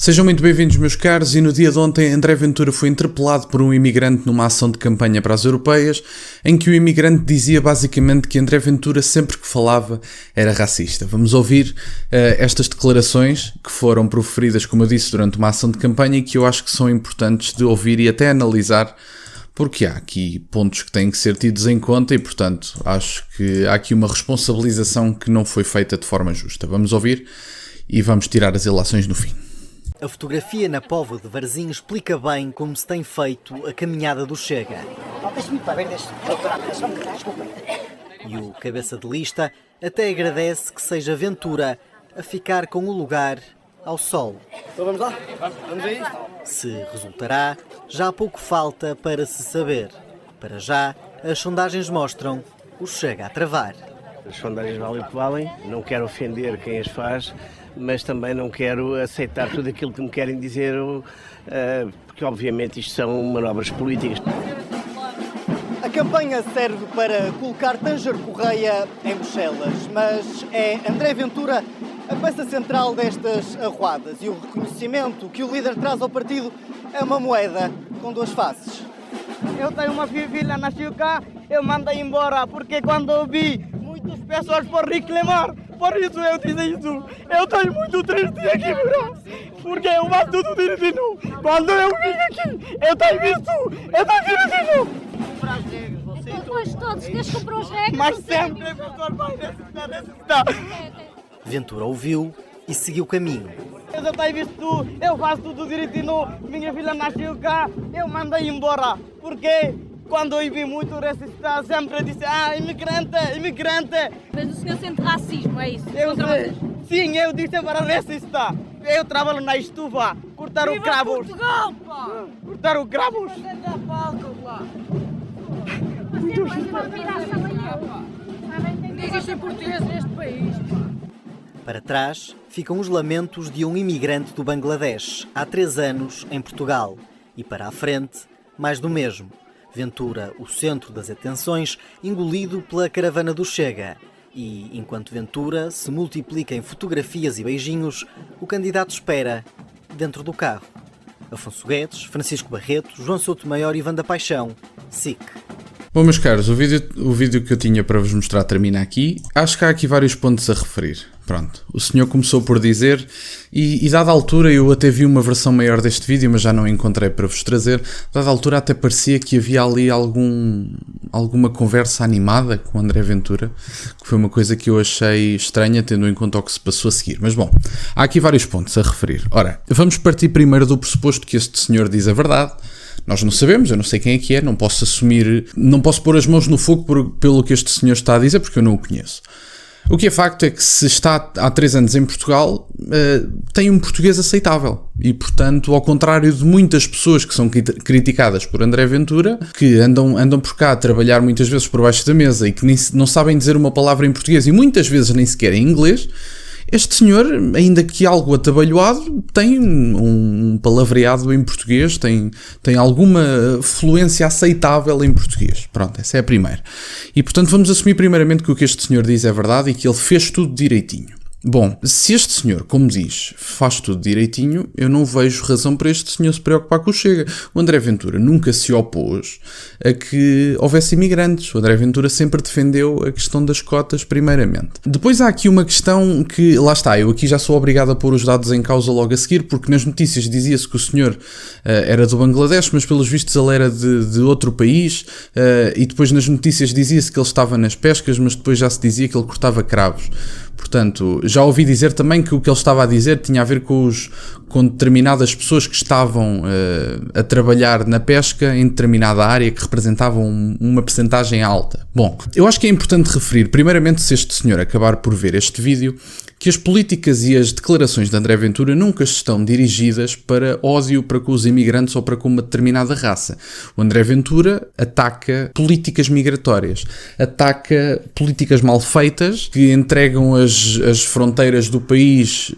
Sejam muito bem-vindos, meus caros, e no dia de ontem André Ventura foi interpelado por um imigrante numa ação de campanha para as europeias, em que o imigrante dizia basicamente que André Ventura sempre que falava era racista. Vamos ouvir estas declarações que foram proferidas, como eu disse, durante uma ação de campanha e que eu acho que são importantes de ouvir e até analisar, porque há aqui pontos que têm que ser tidos em conta e, portanto, acho que há aqui uma responsabilização que não foi feita de forma justa. Vamos ouvir e vamos tirar as ilações no fim. A fotografia na Póvoa de Varzim explica bem como se tem feito a caminhada do Chega. E o cabeça de lista até agradece que seja Ventura a ficar com o lugar ao sol. Então vamos lá? Vamos a isto? Se resultará, já há pouco falta para se saber. Para já, as sondagens mostram o Chega a travar. As sondagens valem o que valem, não quero ofender quem as faz, mas também não quero aceitar tudo aquilo que me querem dizer, porque obviamente isto são manobras políticas. A campanha serve para colocar Tânger Correia em Bruxelas, mas é André Ventura a peça central destas arruadas e o reconhecimento que o líder traz ao partido é uma moeda com duas faces. Eu tenho uma filha, nasceu cá, eu mandei embora, porque quando eu vi muitas pessoas por reclamar, por isso eu disse isso. Eu estou muito triste aqui, bro, porque eu faço tudo direitinho. Quando eu vim aqui, eu tenho visto, eu tenho direitinho. Comprar as regras, você então depois todos queres comprar as regras. Mas sempre a pessoa vai necessitar. Ventura ouviu e seguiu o caminho. Eu já tenho visto, eu faço tudo direitinho, minha filha nasceu cá, eu mandei embora, porque quando eu vi muito racista, sempre disse, imigrante. Mas o senhor sente racismo, é isso? Eu sei. Sim, eu disse para racista. Eu trabalho na estufa, cortar o cravos. Portugal, pá! Cortar o cravos. Não existem portugueses neste país, pá. Para trás ficam os lamentos de um imigrante do Bangladesh, há 3 anos, em Portugal. E para a frente, mais do mesmo. Ventura, o centro das atenções, engolido pela caravana do Chega. E, enquanto Ventura se multiplica em fotografias e beijinhos, o candidato espera dentro do carro. Afonso Guedes, Francisco Barreto, João Souto Maior e Wanda Paixão, SIC. Bom, meus caros, o vídeo que eu tinha para vos mostrar termina aqui. Acho que há aqui vários pontos a referir. Pronto, o senhor começou por dizer, e dada altura eu até vi uma versão maior deste vídeo, mas já não encontrei para vos trazer. Dada altura até parecia que havia ali alguma conversa animada com o André Ventura, que foi uma coisa que eu achei estranha, tendo em conta o que se passou a seguir. Mas bom, há aqui vários pontos a referir. Ora, vamos partir primeiro do pressuposto que este senhor diz a verdade. Nós não sabemos, eu não sei quem é, não posso assumir, não posso pôr as mãos no fogo pelo que este senhor está a dizer, porque eu não o conheço. O que é facto é que se está há 3 anos em Portugal, tem um português aceitável. E, portanto, ao contrário de muitas pessoas que são criticadas por André Ventura, que andam por cá a trabalhar muitas vezes por baixo da mesa e que não sabem dizer uma palavra em português e muitas vezes nem sequer em inglês, este senhor, ainda que algo atabalhoado, tem um palavreado em português, tem alguma fluência aceitável em português. Pronto, essa é a primeira. E, portanto, vamos assumir primeiramente que o que este senhor diz é verdade e que ele fez tudo direitinho. Bom, se este senhor, como diz, faz tudo direitinho, eu não vejo razão para este senhor se preocupar com o Chega. O André Ventura nunca se opôs a que houvesse imigrantes. O André Ventura sempre defendeu a questão das cotas primeiramente. Depois há aqui uma questão que, lá está, eu aqui já sou obrigado a pôr os dados em causa logo a seguir, porque nas notícias dizia-se que o senhor era do Bangladesh, mas pelos vistos ele era de outro país, e depois nas notícias dizia-se que ele estava nas pescas, mas depois já se dizia que ele cortava cravos. Portanto, já ouvi dizer também que o que ele estava a dizer tinha a ver com determinadas pessoas que estavam a trabalhar na pesca em determinada área que representavam uma percentagem alta. Bom, eu acho que é importante referir, primeiramente, se este senhor acabar por ver este vídeo, que as políticas e as declarações de André Ventura nunca estão dirigidas para ódio para com os imigrantes ou para com uma determinada raça. O André Ventura ataca políticas migratórias, ataca políticas mal feitas que entregam as fronteiras do país,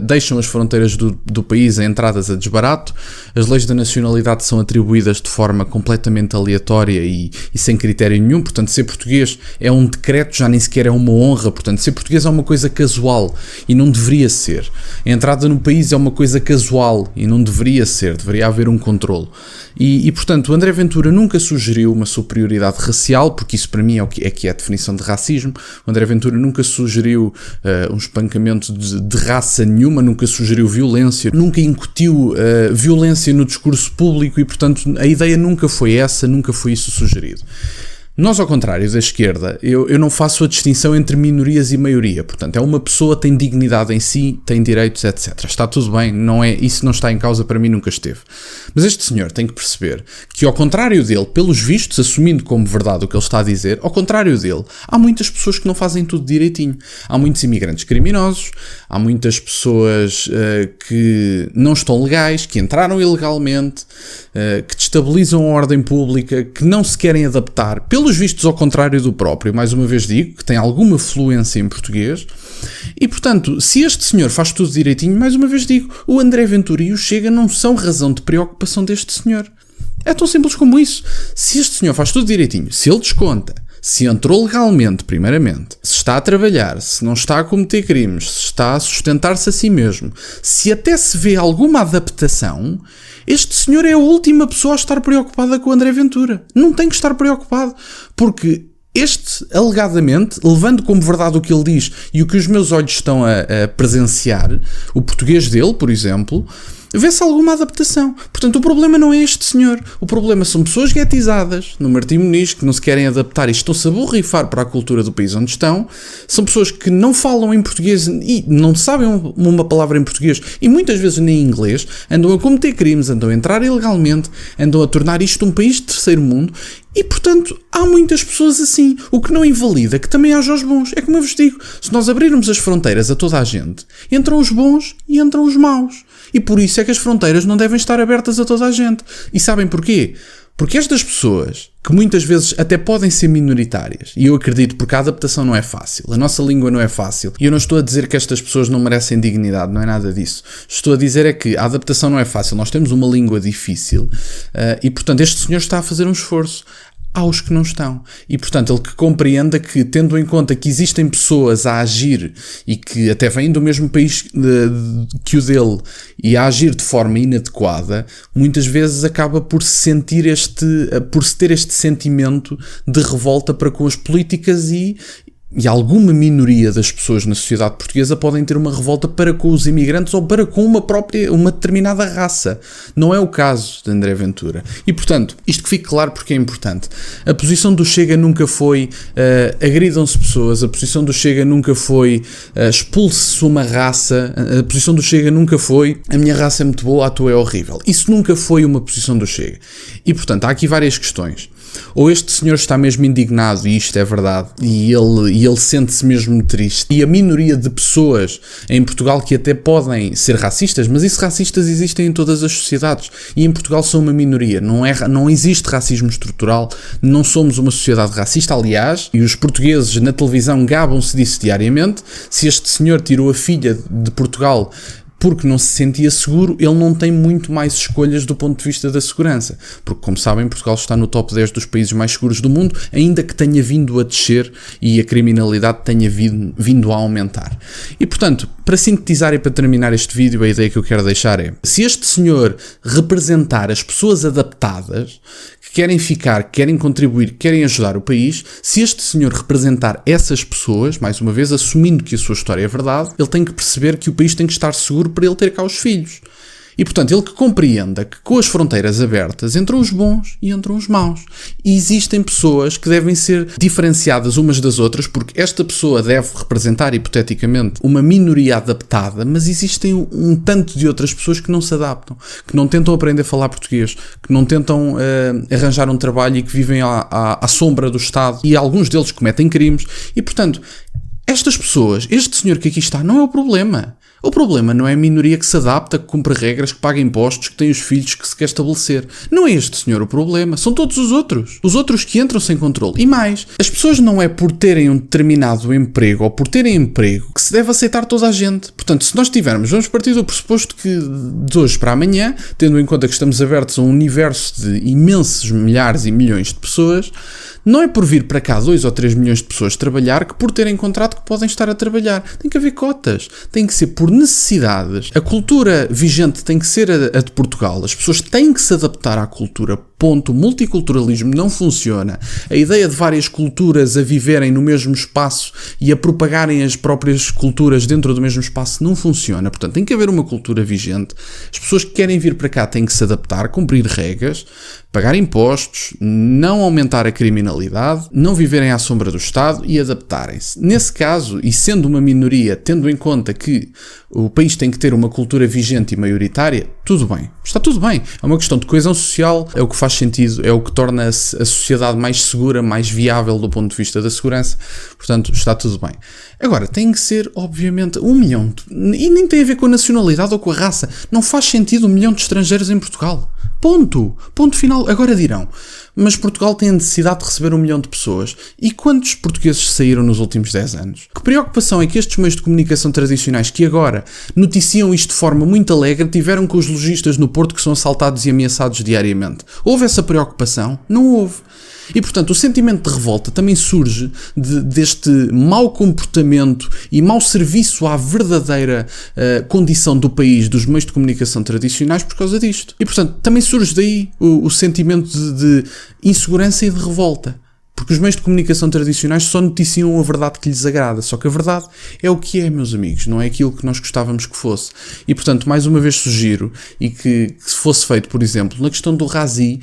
deixam as fronteiras do país a entradas a desbarato, as leis da nacionalidade são atribuídas de forma completamente aleatória e sem critério nenhum, portanto ser português é um decreto, já nem sequer é uma honra, portanto ser português é uma coisa casual. ilegal e não deveria ser. A entrada no país é uma coisa casual e não deveria ser, deveria haver um controlo. E portanto, o André Ventura nunca sugeriu uma superioridade racial, porque isso para mim é a definição de racismo. O André Ventura nunca sugeriu um espancamento de raça nenhuma, nunca sugeriu violência, nunca incutiu violência no discurso público e, portanto, a ideia nunca foi essa, nunca foi isso sugerido. Nós, ao contrário da esquerda, eu não faço a distinção entre minorias e maioria. Portanto, é uma pessoa que tem dignidade em si, tem direitos, etc. Está tudo bem, isso não está em causa, para mim nunca esteve. Mas este senhor tem que perceber que, ao contrário dele, pelos vistos, assumindo como verdade o que ele está a dizer, ao contrário dele, há muitas pessoas que não fazem tudo direitinho. Há muitos imigrantes criminosos, há muitas pessoas que não estão legais, que entraram ilegalmente, que destabilizam a ordem pública, que não se querem adaptar, pelos vistos ao contrário do próprio, mais uma vez digo, que tem alguma fluência em português, e portanto, se este senhor faz tudo direitinho, mais uma vez digo, o André Ventura e o Chega não são razão de preocupação deste senhor. É tão simples como isso. Se este senhor faz tudo direitinho, se ele desconta, se entrou legalmente, primeiramente, se está a trabalhar, se não está a cometer crimes, se está a sustentar-se a si mesmo, se até se vê alguma adaptação, este senhor é a última pessoa a estar preocupada com o André Ventura. Não tem que estar preocupado, porque este, alegadamente, levando como verdade o que ele diz e o que os meus olhos estão a presenciar, o português dele, por exemplo, vê-se alguma adaptação. Portanto, o problema não é este senhor. O problema são pessoas guetizadas no Martim Muniz, que não se querem adaptar e estão-se a borrifar para a cultura do país onde estão. São pessoas que não falam em português e não sabem uma palavra em português e muitas vezes nem em inglês. Andam a cometer crimes, andam a entrar ilegalmente, andam a tornar isto um país de terceiro mundo. E, portanto, há muitas pessoas assim, o que não invalida que também haja os bons. É como eu vos digo, se nós abrirmos as fronteiras a toda a gente, entram os bons e entram os maus. E por isso é que as fronteiras não devem estar abertas a toda a gente. E sabem porquê? Porque estas pessoas, que muitas vezes até podem ser minoritárias, e eu acredito porque a adaptação não é fácil, a nossa língua não é fácil, e eu não estou a dizer que estas pessoas não merecem dignidade, não é nada disso. Estou a dizer é que a adaptação não é fácil, nós temos uma língua difícil, e portanto este senhor está a fazer um esforço. Aos que não estão. E, portanto, ele que compreenda que, tendo em conta que existem pessoas a agir e que até vêm do mesmo país que o dele e a agir de forma inadequada, muitas vezes acaba por se ter este sentimento de revolta para com as políticas e alguma minoria das pessoas na sociedade portuguesa podem ter uma revolta para com os imigrantes ou para com uma determinada raça. Não é o caso de André Ventura. E, portanto, isto que fique claro porque é importante. A posição do Chega nunca foi agridam-se pessoas, a posição do Chega nunca foi expulse-se uma raça, a posição do Chega nunca foi a minha raça é muito boa, a tua é horrível. Isso nunca foi uma posição do Chega. E, portanto, há aqui várias questões. Ou este senhor está mesmo indignado, e isto é verdade, e ele sente-se mesmo triste. E a minoria de pessoas em Portugal que até podem ser racistas, mas isso racistas existem em todas as sociedades. E em Portugal são uma minoria. Não existe racismo estrutural, não somos uma sociedade racista, aliás, e os portugueses na televisão gabam-se disso diariamente. Se este senhor tirou a filha de Portugal porque não se sentia seguro, ele não tem muito mais escolhas do ponto de vista da segurança. Porque, como sabem, Portugal está no top 10 dos países mais seguros do mundo, ainda que tenha vindo a descer e a criminalidade tenha vindo a aumentar. E, portanto, para sintetizar e para terminar este vídeo, a ideia que eu quero deixar é: se este senhor representar as pessoas adaptadas, que querem ficar, querem contribuir, querem ajudar o país, se este senhor representar essas pessoas, mais uma vez, assumindo que a sua história é verdade, ele tem que perceber que o país tem que estar seguro para ele ter cá os filhos. E, portanto, ele que compreenda que com as fronteiras abertas entram os bons e entram os maus. E existem pessoas que devem ser diferenciadas umas das outras, porque esta pessoa deve representar, hipoteticamente, uma minoria adaptada, mas existem um tanto de outras pessoas que não se adaptam, que não tentam aprender a falar português, que não tentam arranjar um trabalho e que vivem à sombra do Estado, e alguns deles cometem crimes. E, portanto, estas pessoas, este senhor que aqui está, não é o problema. O problema não é a minoria que se adapta, que cumpre regras, que paga impostos, que tem os filhos que se quer estabelecer. Não é este senhor o problema, são todos os outros. Os outros que entram sem controle. E mais, as pessoas não é por terem um determinado emprego ou por terem emprego que se deve aceitar toda a gente. Portanto, se nós tivermos, vamos partir do pressuposto que de hoje para amanhã, tendo em conta que estamos abertos a um universo de imensos milhares e milhões de pessoas, não é por vir para cá 2 ou 3 milhões de pessoas trabalhar que por terem contrato que podem estar a trabalhar. Tem que haver cotas. Tem que ser por necessidades. A cultura vigente tem que ser a de Portugal. As pessoas têm que se adaptar à cultura. Ponto. O multiculturalismo não funciona. A ideia de várias culturas a viverem no mesmo espaço e a propagarem as próprias culturas dentro do mesmo espaço não funciona. Portanto, tem que haver uma cultura vigente. As pessoas que querem vir para cá têm que se adaptar, cumprir regras, pagar impostos, não aumentar a criminalidade, não viverem à sombra do Estado e adaptarem-se. Nesse caso, e sendo uma minoria, tendo em conta que o país tem que ter uma cultura vigente e maioritária, tudo bem. Está tudo bem. É uma questão de coesão social, é o que faz sentido, é o que torna a sociedade mais segura, mais viável do ponto de vista da segurança. Portanto, está tudo bem. Agora, tem que ser, obviamente, 1 milhão. E nem tem a ver com a nacionalidade ou com a raça. Não faz sentido 1 milhão de estrangeiros em Portugal. Ponto. Ponto final. Agora dirão, mas Portugal tem a necessidade de receber 1 milhão de pessoas. E quantos portugueses saíram nos últimos 10 anos? Que preocupação é que estes meios de comunicação tradicionais que agora noticiam isto de forma muito alegre tiveram com os lojistas no Porto que são assaltados e ameaçados diariamente? Houve essa preocupação? Não houve. E, portanto, o sentimento de revolta também surge deste mau comportamento e mau serviço à verdadeira condição do país, dos meios de comunicação tradicionais, por causa disto. E, portanto, também surge daí o sentimento de insegurança e de revolta. Porque os meios de comunicação tradicionais só noticiam a verdade que lhes agrada. Só que a verdade é o que é, meus amigos. Não é aquilo que nós gostávamos que fosse. E, portanto, mais uma vez sugiro e que se fosse feito, por exemplo, na questão do Razi,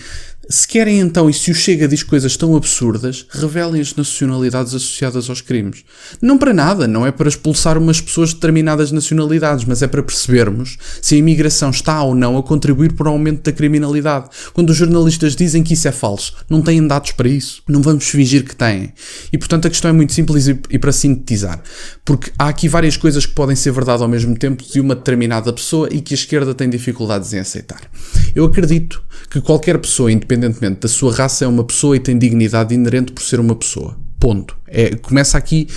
se querem então, e se o Chega diz coisas tão absurdas, revelem as nacionalidades associadas aos crimes. Não para nada, não é para expulsar umas pessoas de determinadas nacionalidades, mas é para percebermos se a imigração está ou não a contribuir para o aumento da criminalidade. Quando os jornalistas dizem que isso é falso, não têm dados para isso. Não vamos fingir que têm. E portanto a questão é muito simples e para sintetizar. Porque há aqui várias coisas que podem ser verdade ao mesmo tempo de uma determinada pessoa e que a esquerda tem dificuldades em aceitar. Eu acredito que qualquer pessoa, independentemente da sua raça, é uma pessoa e tem dignidade inerente por ser uma pessoa. Ponto. Começa aqui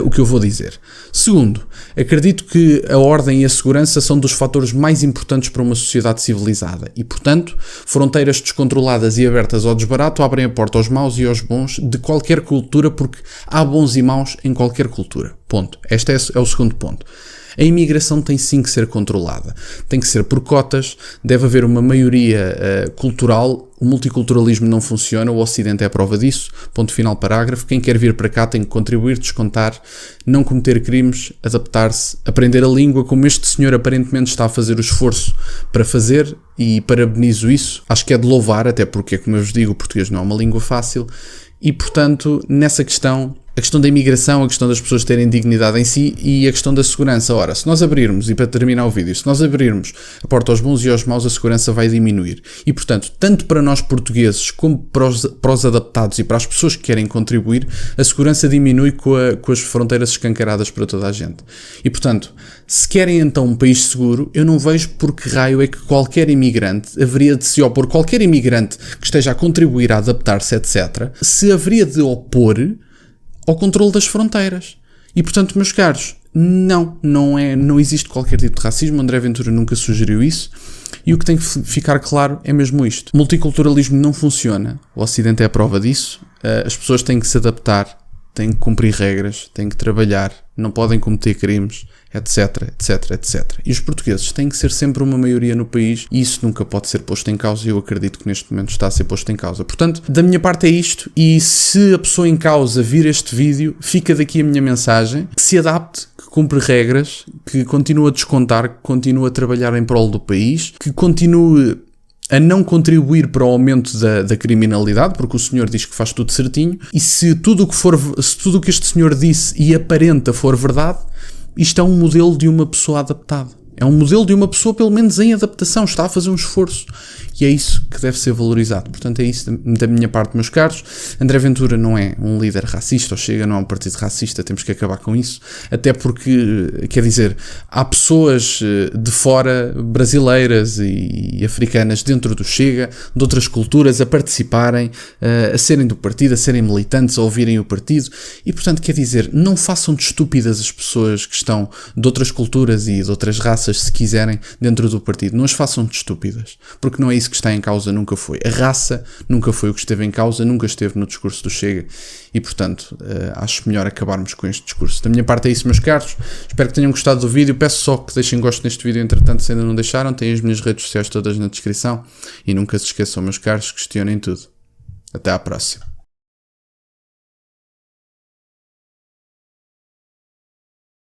o que eu vou dizer. Segundo, acredito que a ordem e a segurança são dos fatores mais importantes para uma sociedade civilizada e, portanto, fronteiras descontroladas e abertas ao desbarato abrem a porta aos maus e aos bons de qualquer cultura, porque há bons e maus em qualquer cultura. Ponto. Este é o segundo ponto. A imigração tem sim que ser controlada. Tem que ser por cotas, deve haver uma maioria cultural. O multiculturalismo não funciona, o Ocidente é a prova disso. Ponto final, parágrafo. Quem quer vir para cá tem que contribuir, descontar, não cometer crimes, adaptar-se, aprender a língua, como este senhor aparentemente está a fazer o esforço para fazer, e parabenizo isso. Acho que é de louvar, até porque, como eu vos digo, o português não é uma língua fácil. E, portanto, nessa questão, a questão da imigração, a questão das pessoas terem dignidade em si e a questão da segurança. Ora, se nós abrirmos, e para terminar o vídeo, se nós abrirmos a porta aos bons e aos maus, a segurança vai diminuir. E, portanto, tanto para nós portugueses como para os adaptados e para as pessoas que querem contribuir, a segurança diminui com as fronteiras escancaradas para toda a gente. E, portanto, se querem então um país seguro, eu não vejo por que raio é que qualquer imigrante haveria de se opor, qualquer imigrante que esteja a contribuir a adaptar-se, etc., se haveria de opor ao controle das fronteiras. E, portanto, meus caros, não existe qualquer tipo de racismo. André Ventura nunca sugeriu isso. E o que tem que ficar claro é mesmo isto. O multiculturalismo não funciona. O Ocidente é a prova disso. As pessoas têm que se adaptar, têm que cumprir regras, têm que trabalhar, não podem cometer crimes, etc, etc, etc. E os portugueses têm que ser sempre uma maioria no país e isso nunca pode ser posto em causa e eu acredito que neste momento está a ser posto em causa. Portanto, da minha parte é isto e se a pessoa em causa vir este vídeo, fica daqui a minha mensagem, que se adapte, que cumpre regras, que continue a descontar, que continue a trabalhar em prol do país, que continue a não contribuir para o aumento da criminalidade, porque o senhor diz que faz tudo certinho, e se tudo o que este senhor disse e aparenta for verdade, isto é um modelo de uma pessoa adaptada. É um modelo de uma pessoa, pelo menos em adaptação, está a fazer um esforço. e é isso que deve ser valorizado. Portanto, é isso da minha parte, meus caros. André Ventura não é um líder racista, ou Chega não é um partido racista, temos que acabar com isso, até porque, quer dizer, há pessoas de fora, brasileiras e africanas dentro do Chega, de outras culturas, a participarem, a serem do partido, a serem militantes, a ouvirem o partido, e portanto, quer dizer, não façam de estúpidas as pessoas que estão de outras culturas e de outras raças, se quiserem, dentro do partido. Não as façam de estúpidas, porque não é isso que está em causa, nunca foi. A raça nunca foi o que esteve em causa, nunca esteve no discurso do Chega, e portanto, acho melhor acabarmos com este discurso. Da minha parte é isso, meus caros. Espero que tenham gostado do vídeo. Peço só que deixem gosto neste vídeo, entretanto, se ainda não deixaram. Têm as minhas redes sociais todas na descrição. E nunca se esqueçam, meus caros, questionem tudo. Até à próxima.